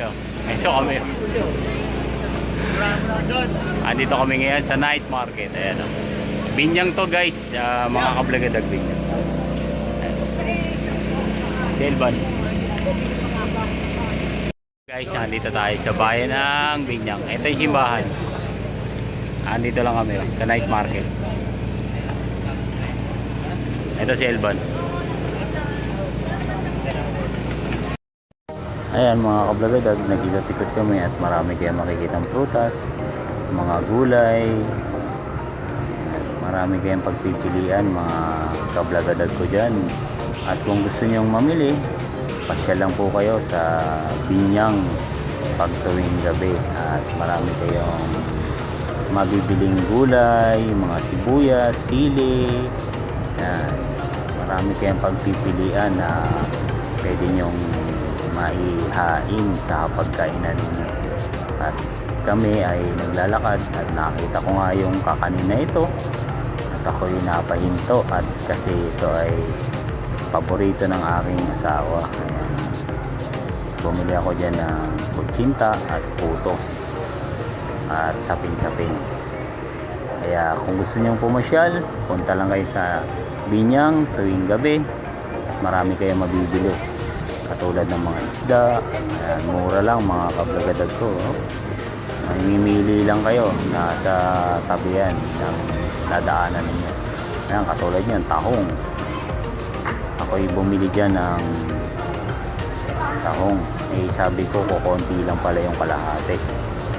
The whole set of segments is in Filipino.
So, ito kami. Andito kami ngayon sa night market. Ayan o. Binyang to guys, mga kablagadag binyang. Silvan. Guys, andito tayo sa bayan ng Binyang. Ito yung simbahan. Andito lang kami sa night market. Ito si Elban. Ayan mga kablagadag, nag-ikot-ikot kami at marami kayong makikitang prutas, mga gulay, marami kayong pagpipilian mga kablagadag ko dyan. At kung gusto nyong mamili, pasyal lang po kayo sa Binyang pag tuwing gabi at marami kayong mabibiling gulay, mga sibuyas, sili. Yan. Marami kayong pagpipilian na pwede nyong maihain sa pagkainan ninyo. At kami ay naglalakad at nakita ko nga yung kakanin na ito at ako'y napahinto at kasi ito ay paborito ng aking asawa. Ayan. Bumili ako dyan ng kutsinta at puto at sapin-sapin. Kaya kung gusto nyong pumasyal, punta lang kayo sa Binyang tuwing gabi. Marami kayong mabibili katulad ng mga isda. Ayan, mura lang mga kablagadag ko. Mamimili lang kayo, nasa tabi yan ng dadaanan ninyo. Ayan, katulad yan, tahong. Ako'y bumili dyan ng tahong. Eh sabi ko, kukunti lang pala yung kalahati.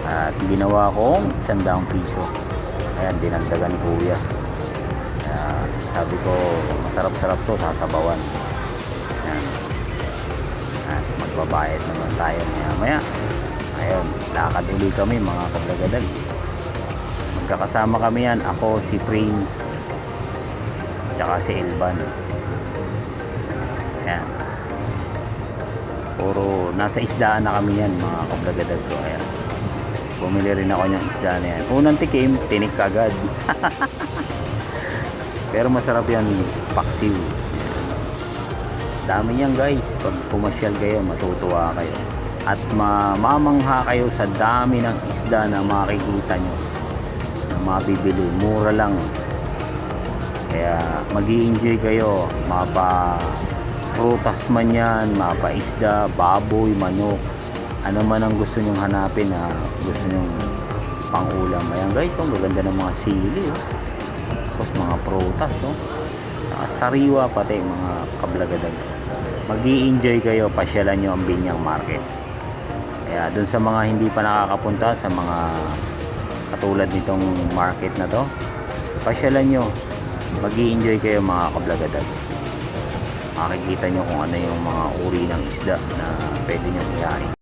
At ginawa kong 100 piso. Ayan, dinagdagan ni kuya. Sabi ko, masarap-sarap to, sasabawan. Ayan. At magbabayad naman tayo maya-maya. Ayun, lakad uli kami mga kablagadag. Magkakasama kami yan. Ako, si Prince, tsaka si Elban. Ayan. Puro nasa isdaan na kami yan mga kablagadag ko. Ayan. Bumili rin ako ng isda na yan. Unang tikim, tinik agad. Pero masarap yan, paksiw. Dami yan guys. Pag pumasyal kayo, matutuwa kayo. At mamamangha kayo sa dami ng isda na makikita nyo. Na mabibili. Mura lang. Kaya mag-i-enjoy kayo. Mapa prutas man yan, mapa isda, baboy, manok. Ano man ang gusto nyong hanapin na gusto nyong pang-ulam. Ayan guys, ang gaganda ng mga sili. Tapos mga prutas, sariwa pati mga kablagadag. Mag-i-enjoy kayo, pasyalan nyo ang Binyang Market. Kaya dun sa mga hindi pa nakakapunta sa mga katulad nitong market na to, pasyalan nyo, mag-i-enjoy kayo mga kablagadag. Makikita nyo kung ano yung mga uri ng isda na pwede nyo ihain.